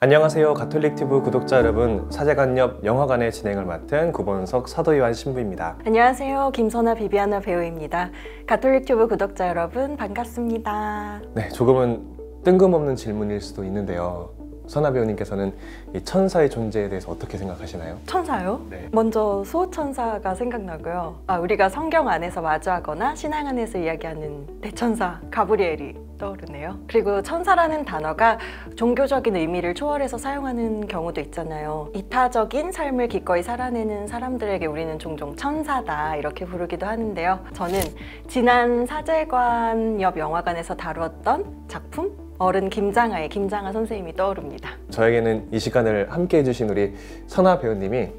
안녕하세요. 가톨릭튜브 구독자 여러분, 사제간옆 영화관의 진행을 맡은 구본석 사도요한 신부입니다. 안녕하세요. 김선아 비비아나 배우입니다. 가톨릭튜브 구독자 여러분 반갑습니다. 네, 조금은 뜬금없는 질문일 수도 있는데요. 선아 배우님께서는 이 천사의 존재에 대해서 어떻게 생각하시나요? 천사요? 네. 먼저 수호천사가 생각나고요. 우리가 성경 안에서 마주하거나 신앙 안에서 이야기하는 대천사 가브리엘이 떠오르네요. 그리고 천사라는 단어가 종교적인 의미를 초월해서 사용하는 경우도 있잖아요. 이타적인 삶을 기꺼이 살아내는 사람들에게 우리는 종종 천사다 이렇게 부르기도 하는데요. 저는 지난 사제관 옆 영화관에서 다루었던 작품 어른 김장하의 김장하 선생님이 떠오릅니다. 저에게는 이 시간을 함께 해주신 우리 선아 배우님이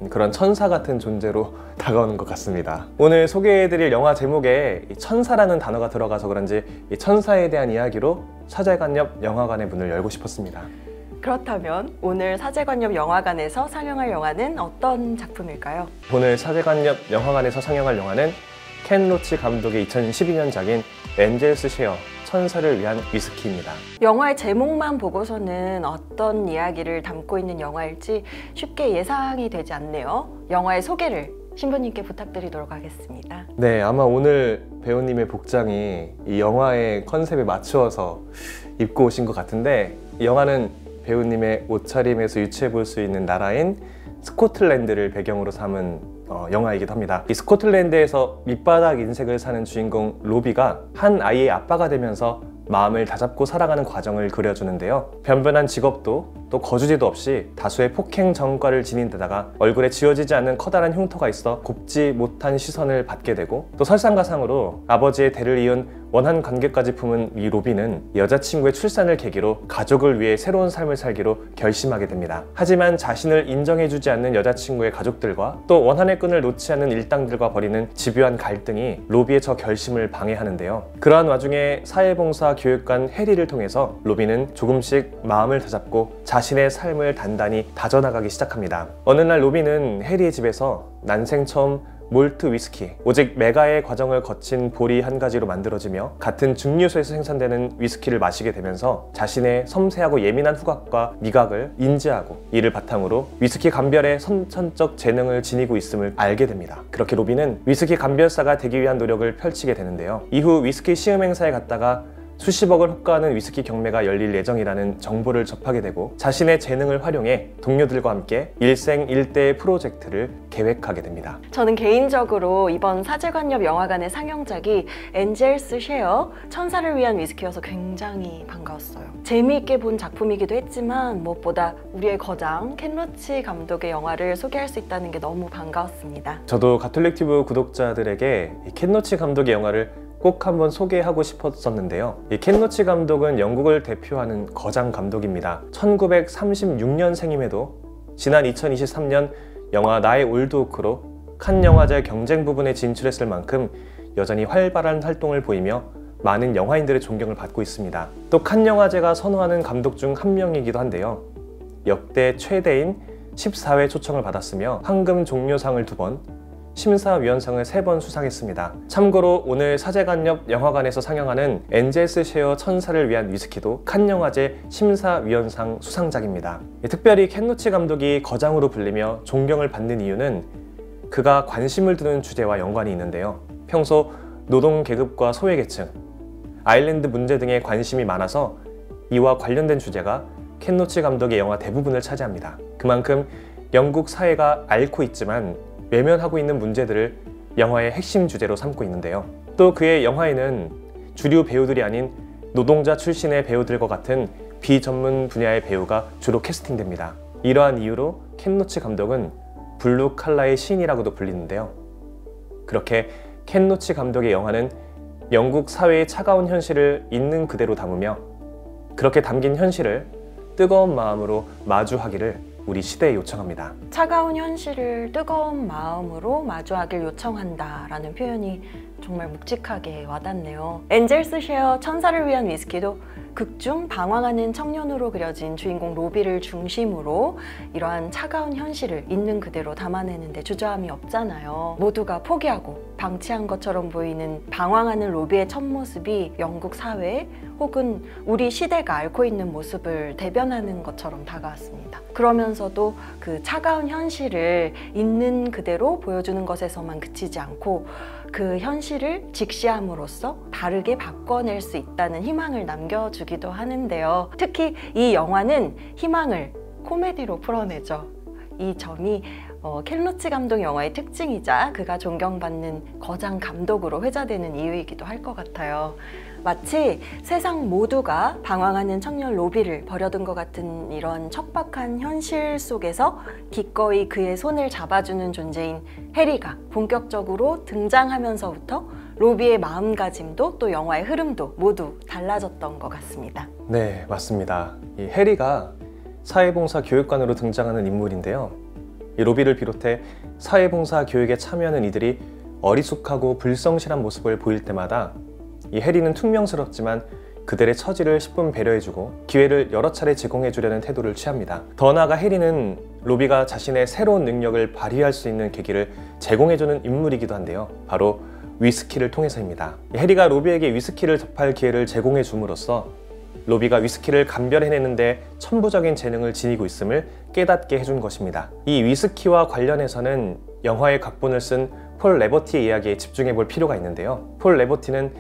그런 천사 같은 존재로 다가오는 것 같습니다. 오늘 소개해드릴 영화 제목에 이 천사라는 단어가 들어가서 그런지 이 천사에 대한 이야기로 사제관 옆 영화관의 문을 열고 싶었습니다. 그렇다면 오늘 사제관 옆 영화관에서 상영할 영화는 어떤 작품일까요? 오늘 사제관 옆 영화관에서 상영할 영화는 켄 로치 감독의 2012년작인 엔젤스 쉐어 천사를 위한 위스키입니다. 영화의 제목만 보고서는 어떤 이야기를 담고 있는 영화일지 쉽게 예상이 되지 않네요. 영화의 소개를 신부님께 부탁드리도록 하겠습니다. 네, 아마 오늘 배우님의 복장이 이 영화의 컨셉에 맞추어서 입고 오신 것 같은데, 이 영화는 배우님의 옷차림에서 유추해 볼 수 있는 나라인 스코틀랜드를 배경으로 삼은 영화이기도 합니다. 이 스코틀랜드에서 밑바닥 인생을 사는 주인공 로비가 한 아이의 아빠가 되면서 마음을 다잡고 살아가는 과정을 그려주는데요. 변변한 직업도 또 거주지도 없이 다수의 폭행 전과를 지닌 데다가 얼굴에 지워지지 않는 커다란 흉터가 있어 곱지 못한 시선을 받게 되고, 또 설상가상으로 아버지의 대를 이은 원한 관계까지 품은 이 로비는 여자친구의 출산을 계기로 가족을 위해 새로운 삶을 살기로 결심하게 됩니다. 하지만 자신을 인정해주지 않는 여자친구의 가족들과 또 원한의 끈을 놓지 않는 일당들과 벌이는 집요한 갈등이 로비의 저 결심을 방해하는데요. 그러한 와중에 사회봉사 교육관 해리를 통해서 로비는 조금씩 마음을 다잡고 자신의 삶을 단단히 다져나가기 시작합니다. 어느 날 로비는 해리의 집에서 난생 처음 몰트 위스키, 오직 메가의 과정을 거친 보리 한 가지로 만들어지며 같은 증류소에서 생산되는 위스키를 마시게 되면서 자신의 섬세하고 예민한 후각과 미각을 인지하고 이를 바탕으로 위스키 감별에 선천적 재능을 지니고 있음을 알게 됩니다. 그렇게 로비는 위스키 감별사가 되기 위한 노력을 펼치게 되는데요. 이후 위스키 시음 행사에 갔다가 수십억을 호가하는 위스키 경매가 열릴 예정이라는 정보를 접하게 되고 자신의 재능을 활용해 동료들과 함께 일생일대의 프로젝트를 계획하게 됩니다. 저는 개인적으로 이번 사제관 옆 영화관의 상영작이 엔젤스 쉐어 천사를 위한 위스키여서 굉장히 반가웠어요. 재미있게 본 작품이기도 했지만 무엇보다 우리의 거장 켄 로치 감독의 영화를 소개할 수 있다는 게 너무 반가웠습니다. 저도 가톨릭튜브 구독자들에게 이 켄 로치 감독의 영화를 꼭 한번 소개하고 싶었었는데요. 이 켄 로치 감독은 영국을 대표하는 거장 감독입니다. 1936년생임에도 지난 2023년 영화 나의 올드오크로 칸 영화제 경쟁 부분에 진출했을 만큼 여전히 활발한 활동을 보이며 많은 영화인들의 존경을 받고 있습니다. 또 칸 영화제가 선호하는 감독 중 한 명이기도 한데요. 역대 최대인 14회 초청을 받았으며 황금 종려상을 2번, 심사위원상을 3번 수상했습니다. 참고로 오늘 사제관 옆 영화관에서 상영하는 엔젤스 쉐어 천사를 위한 위스키도 칸 영화제 심사위원상 수상작입니다. 특별히 켄 로치 감독이 거장으로 불리며 존경을 받는 이유는 그가 관심을 두는 주제와 연관이 있는데요. 평소 노동계급과 소외계층, 아일랜드 문제 등에 관심이 많아서 이와 관련된 주제가 켄 로치 감독의 영화 대부분을 차지합니다. 그만큼 영국 사회가 앓고 있지만 외면하고 있는 문제들을 영화의 핵심 주제로 삼고 있는데요. 또 그의 영화에는 주류 배우들이 아닌 노동자 출신의 배우들과 같은 비전문 분야의 배우가 주로 캐스팅됩니다. 이러한 이유로 켄 로치 감독은 블루 칼라의 신이라고도 불리는데요. 그렇게 켄 로치 감독의 영화는 영국 사회의 차가운 현실을 있는 그대로 담으며 그렇게 담긴 현실을 뜨거운 마음으로 마주하기를 우리 시대에 요청합니다. 차가운 현실을 뜨거운 마음으로 마주하길 요청한다 라는 표현이 정말 묵직하게 와닿네요. 엔젤스 셰어 천사를 위한 위스키도 극중 방황하는 청년으로 그려진 주인공 로비를 중심으로 이러한 차가운 현실을 있는 그대로 담아내는데 주저함이 없잖아요. 모두가 포기하고 방치한 것처럼 보이는 방황하는 로비의 첫 모습이 영국 사회 혹은 우리 시대가 앓고 있는 모습을 대변하는 것처럼 다가왔습니다. 그러면서도 그 차가운 현실을 있는 그대로 보여주는 것에서만 그치지 않고 그 현실을 직시함으로써 다르게 바꿔낼 수 있다는 희망을 남겨주기도 하는데요. 특히 이 영화는 희망을 코미디로 풀어내죠. 이 점이 켄 로치 감독 영화의 특징이자 그가 존경받는 거장 감독으로 회자되는 이유이기도 할 것 같아요. 마치 세상 모두가 방황하는 청년 로비를 버려둔 것 같은 이런 척박한 현실 속에서 기꺼이 그의 손을 잡아주는 존재인 해리가 본격적으로 등장하면서부터 로비의 마음가짐도 또 영화의 흐름도 모두 달라졌던 것 같습니다. 네, 맞습니다. 이 해리가 사회봉사 교육관으로 등장하는 인물인데요. 이 로비를 비롯해 사회봉사 교육에 참여하는 이들이 어리숙하고 불성실한 모습을 보일 때마다 이 해리는 퉁명스럽지만 그들의 처지를 10분 배려해주고 기회를 여러 차례 제공해주려는 태도를 취합니다. 더 나아가 해리는 로비가 자신의 새로운 능력을 발휘할 수 있는 계기를 제공해주는 인물이기도 한데요. 바로 위스키를 통해서입니다. 해리가 로비에게 위스키를 접할 기회를 제공해 줌으로써 로비가 위스키를 감별해내는데 천부적인 재능을 지니고 있음을 깨닫게 해준 것입니다. 이 위스키와 관련해서는 영화의 각본을 쓴 폴 레버티의 이야기에 집중해 볼 필요가 있는데요. 폴 레버티는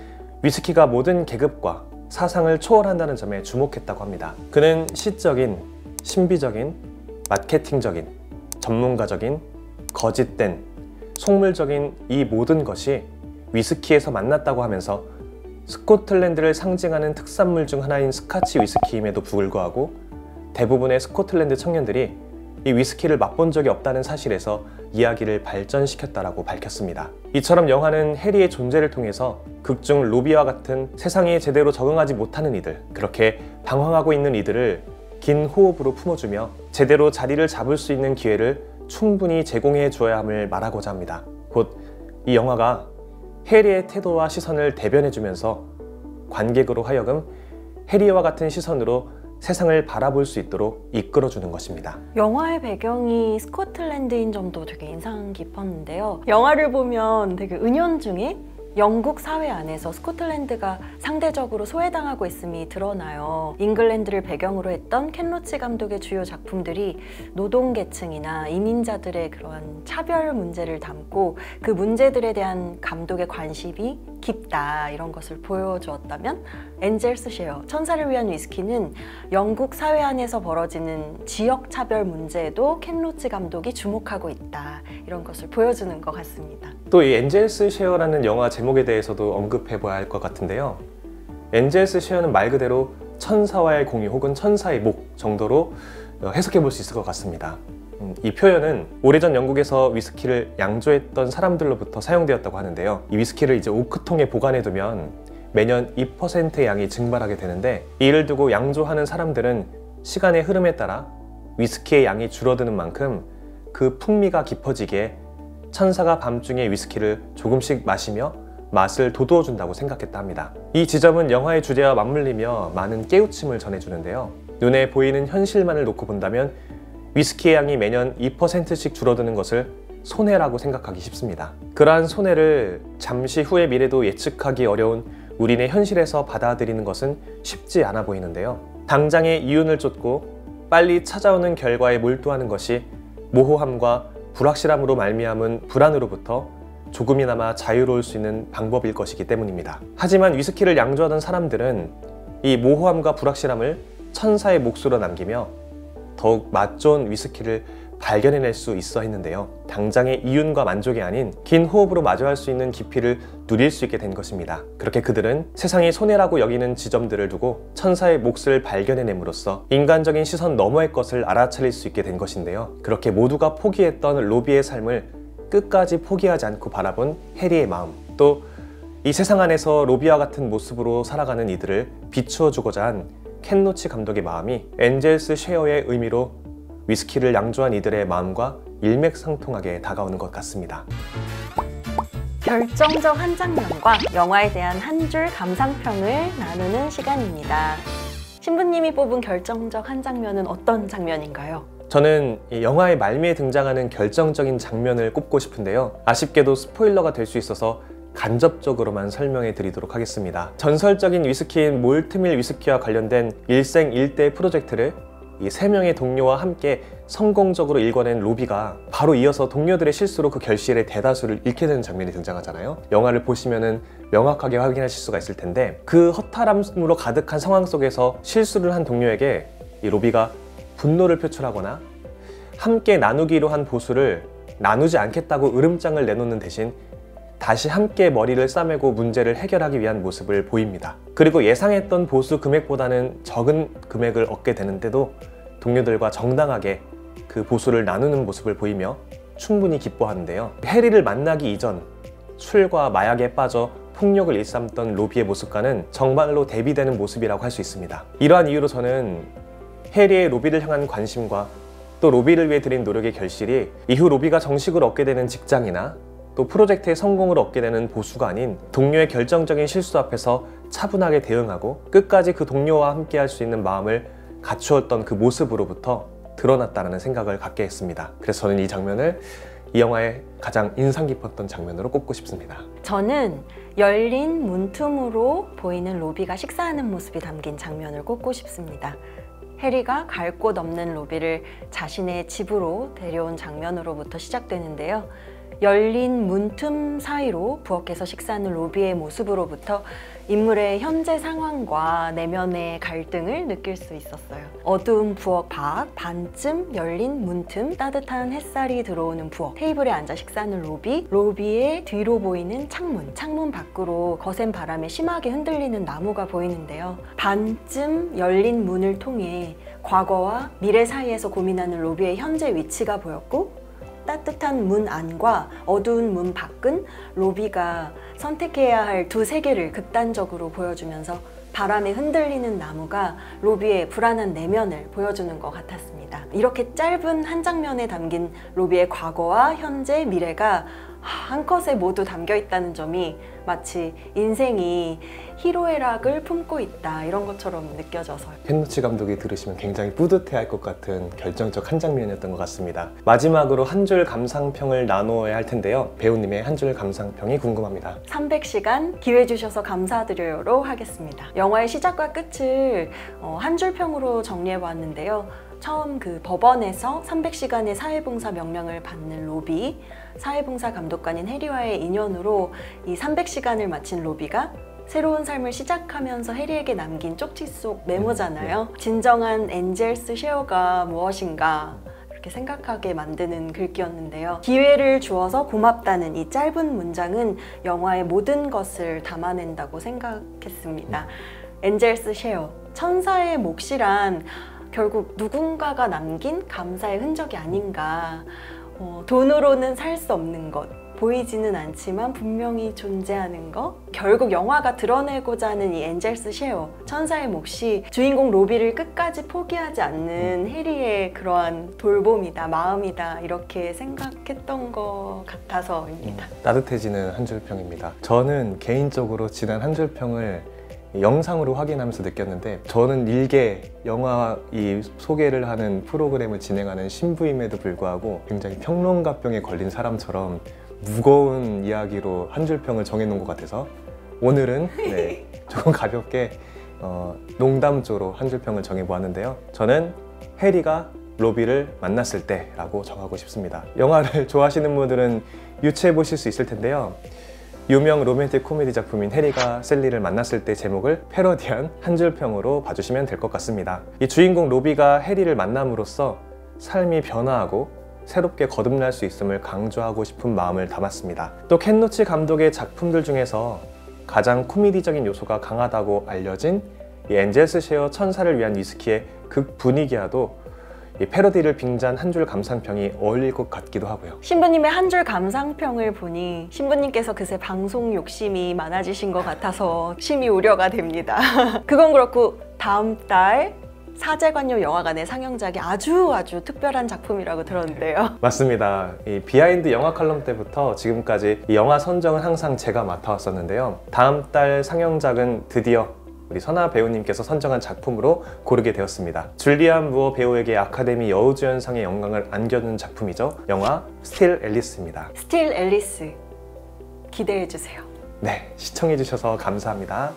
위스키가 모든 계급과 사상을 초월한다는 점에 주목했다고 합니다. 그는 시적인, 신비적인, 마케팅적인, 전문가적인, 거짓된, 속물적인 이 모든 것이 위스키에서 만났다고 하면서 스코틀랜드를 상징하는 특산물 중 하나인 스카치 위스키임에도 불구하고 대부분의 스코틀랜드 청년들이 이 위스키를 맛본 적이 없다는 사실에서 이야기를 발전시켰다라고 밝혔습니다. 이처럼 영화는 해리의 존재를 통해서 극중 로비와 같은 세상에 제대로 적응하지 못하는 이들, 그렇게 방황하고 있는 이들을 긴 호흡으로 품어주며 제대로 자리를 잡을 수 있는 기회를 충분히 제공해 주어야 함을 말하고자 합니다. 곧 이 영화가 해리의 태도와 시선을 대변해주면서 관객으로 하여금 해리와 같은 시선으로 세상을 바라볼 수 있도록 이끌어주는 것입니다. 영화의 배경이 스코틀랜드인 점도 되게 인상 깊었는데요. 영화를 보면 되게 은연중에 영국 사회 안에서 스코틀랜드가 상대적으로 소외당하고 있음이 드러나요. 잉글랜드를 배경으로 했던 켄 로치 감독의 주요 작품들이 노동계층이나 이민자들의 그러한 차별 문제를 담고 그 문제들에 대한 감독의 관심이 깊다, 이런 것을 보여주었다면 엔젤스 셰어 천사를 위한 위스키는 영국 사회 안에서 벌어지는 지역 차별 문제에도 켄 로치 감독이 주목하고 있다, 이런 것을 보여주는 것 같습니다. 또 이 엔젤스 셰어라는 영화 제목에 대해서도 언급해 봐야 할 것 같은데요. 엔젤스 셰어는 말 그대로 천사와의 공유 혹은 천사의 목 정도로 해석해 볼 수 있을 것 같습니다. 이 표현은 오래전 영국에서 위스키를 양조했던 사람들로부터 사용되었다고 하는데요. 이 위스키를 이제 오크통에 보관해 두면 매년 2%의 양이 증발하게 되는데, 이를 두고 양조하는 사람들은 시간의 흐름에 따라 위스키의 양이 줄어드는 만큼 그 풍미가 깊어지기에 천사가 밤중에 위스키를 조금씩 마시며 맛을 돋우어 준다고 생각했다 합니다. 이 지점은 영화의 주제와 맞물리며 많은 깨우침을 전해주는데요. 눈에 보이는 현실만을 놓고 본다면 위스키의 양이 매년 2%씩 줄어드는 것을 손해라고 생각하기 쉽습니다. 그러한 손해를 잠시 후의 미래도 예측하기 어려운 우리네 현실에서 받아들이는 것은 쉽지 않아 보이는데요. 당장의 이윤을 쫓고 빨리 찾아오는 결과에 몰두하는 것이 모호함과 불확실함으로 말미암은 불안으로부터 조금이나마 자유로울 수 있는 방법일 것이기 때문입니다. 하지만 위스키를 양조하던 사람들은 이 모호함과 불확실함을 천사의 몫으로 남기며 더욱 맛 좋은 위스키를 발견해낼 수 있어 했는데요. 당장의 이윤과 만족이 아닌 긴 호흡으로 마주할 수 있는 깊이를 누릴 수 있게 된 것입니다. 그렇게 그들은 세상이 손해라고 여기는 지점들을 두고 천사의 몫을 발견해냄으로써 인간적인 시선 너머의 것을 알아차릴 수 있게 된 것인데요. 그렇게 모두가 포기했던 로비의 삶을 끝까지 포기하지 않고 바라본 해리의 마음, 또 이 세상 안에서 로비와 같은 모습으로 살아가는 이들을 비추어 주고자 한 켄 로치 감독의 마음이 엔젤스 셰어의 의미로 위스키를 양조한 이들의 마음과 일맥상통하게 다가오는 것 같습니다. 결정적 한 장면과 영화에 대한 한 줄 감상평을 나누는 시간입니다. 신부님이 뽑은 결정적 한 장면은 어떤 장면인가요? 저는 이 영화의 말미에 등장하는 결정적인 장면을 꼽고 싶은데요. 아쉽게도 스포일러가 될 수 있어서 간접적으로만 설명해 드리도록 하겠습니다. 전설적인 위스키인 몰트밀 위스키와 관련된 일생일대 프로젝트를 이 3명의 동료와 함께 성공적으로 일궈낸 로비가 바로 이어서 동료들의 실수로 그 결실의 대다수를 잃게 되는 장면이 등장하잖아요. 영화를 보시면은 명확하게 확인하실 수가 있을 텐데, 그 허탈함으로 가득한 상황 속에서 실수를 한 동료에게 이 로비가 분노를 표출하거나 함께 나누기로 한 보수를 나누지 않겠다고 으름장을 내놓는 대신 다시 함께 머리를 싸매고 문제를 해결하기 위한 모습을 보입니다. 그리고 예상했던 보수 금액보다는 적은 금액을 얻게 되는데도 동료들과 정당하게 그 보수를 나누는 모습을 보이며 충분히 기뻐하는데요. 해리를 만나기 이전 술과 마약에 빠져 폭력을 일삼던 로비의 모습과는 정말로 대비되는 모습이라고 할 수 있습니다. 이러한 이유로 저는 해리의 로비를 향한 관심과 또 로비를 위해 들인 노력의 결실이 이후 로비가 정식으로 얻게 되는 직장이나 또 프로젝트의 성공을 얻게 되는 보수가 아닌 동료의 결정적인 실수 앞에서 차분하게 대응하고 끝까지 그 동료와 함께 할 수 있는 마음을 갖추었던 그 모습으로부터 드러났다는 생각을 갖게 했습니다. 그래서 저는 이 장면을 이 영화의 가장 인상 깊었던 장면으로 꼽고 싶습니다. 저는 열린 문틈으로 보이는 로비가 식사하는 모습이 담긴 장면을 꼽고 싶습니다. 해리가 갈 곳 없는 로비를 자신의 집으로 데려온 장면으로부터 시작되는데요. 열린 문틈 사이로 부엌에서 식사하는 로비의 모습으로부터 인물의 현재 상황과 내면의 갈등을 느낄 수 있었어요. 어두운 부엌 밖, 반쯤 열린 문틈, 따뜻한 햇살이 들어오는 부엌, 테이블에 앉아 식사하는 로비, 로비의 뒤로 보이는 창문 밖으로 거센 바람에 심하게 흔들리는 나무가 보이는데요. 반쯤 열린 문을 통해 과거와 미래 사이에서 고민하는 로비의 현재 위치가 보였고, 따뜻한 문 안과 어두운 문 밖은 로비가 선택해야 할 두 세계를 극단적으로 보여주면서 바람에 흔들리는 나무가 로비의 불안한 내면을 보여주는 것 같았습니다. 이렇게 짧은 한 장면에 담긴 로비의 과거와 현재, 미래가 한 컷에 모두 담겨 있다는 점이 마치 인생이 희로애락을 품고 있다, 이런 것처럼 느껴져서요. 켄노치 감독이 들으시면 굉장히 뿌듯해할 것 같은 결정적 한 장면이었던 것 같습니다. 마지막으로 한 줄 감상평을 나누어야 할 텐데요. 배우님의 한 줄 감상평이 궁금합니다. 300시간 기회 주셔서 감사드려요로 하겠습니다. 영화의 시작과 끝을 한 줄 평으로 정리해봤는데요. 처음 그 법원에서 300시간의 사회봉사 명령을 받는 로비, 사회봉사 감독관인 해리와의 인연으로 이 300시간을 마친 로비가 새로운 삶을 시작하면서 해리에게 남긴 쪽지 속 메모잖아요. 진정한 엔젤스 셰어가 무엇인가 이렇게 생각하게 만드는 글귀였는데요. 기회를 주어서 고맙다는 이 짧은 문장은 영화의 모든 것을 담아낸다고 생각했습니다. 엔젤스 셰어, 천사의 몫이란 결국 누군가가 남긴 감사의 흔적이 아닌가. 돈으로는 살 수 없는 것, 보이지는 않지만 분명히 존재하는 것, 결국 영화가 드러내고자 하는 이 엔젤스 셰어, 천사의 몫이 주인공 로비를 끝까지 포기하지 않는 해리의 그러한 돌봄이다, 마음이다, 이렇게 생각했던 것 같아서입니다. 따뜻해지는 한 줄 평입니다. 저는 개인적으로 지난 한 줄 평을 영상으로 확인하면서 느꼈는데, 저는 일개 영화 이 소개를 하는 프로그램을 진행하는 신부임에도 불구하고 굉장히 평론가병에 걸린 사람처럼 무거운 이야기로 한 줄 평을 정해놓은 것 같아서 오늘은 조금 가볍게 농담조로 한 줄 평을 정해보았는데요. 저는 해리가 로비를 만났을 때라고 정하고 싶습니다. 영화를 좋아하시는 분들은 유추해 보실 수 있을 텐데요. 유명 로맨틱 코미디 작품인 해리가 셀리를 만났을 때 제목을 패러디한 한 줄 평으로 봐주시면 될 것 같습니다. 이 주인공 로비가 해리를 만남으로써 삶이 변화하고 새롭게 거듭날 수 있음을 강조하고 싶은 마음을 담았습니다. 또 켄노치 감독의 작품들 중에서 가장 코미디적인 요소가 강하다고 알려진 이 엔젤스 셰어 천사를 위한 위스키의 극 분위기와도 이 패러디를 빙자한 한 줄 감상평이 어울릴 것 같기도 하고요. 신부님의 한 줄 감상평을 보니 신부님께서 그새 방송 욕심이 많아지신 것 같아서 심히 우려가 됩니다. 그건 그렇고 다음 달 사제관료 영화관의 상영작이 아주 특별한 작품이라고 들었는데요. 맞습니다. 이 비하인드 영화 칼럼 때부터 지금까지 이 영화 선정은 항상 제가 맡아왔었는데요. 다음 달 상영작은 드디어 우리 선아 배우님께서 선정한 작품으로 고르게 되었습니다. 줄리안 무어 배우에게 아카데미 여우주연상의 영광을 안겨준 작품이죠. 영화 스틸 앨리스입니다. 스틸 앨리스 기대해주세요. 네, 시청해주셔서 감사합니다.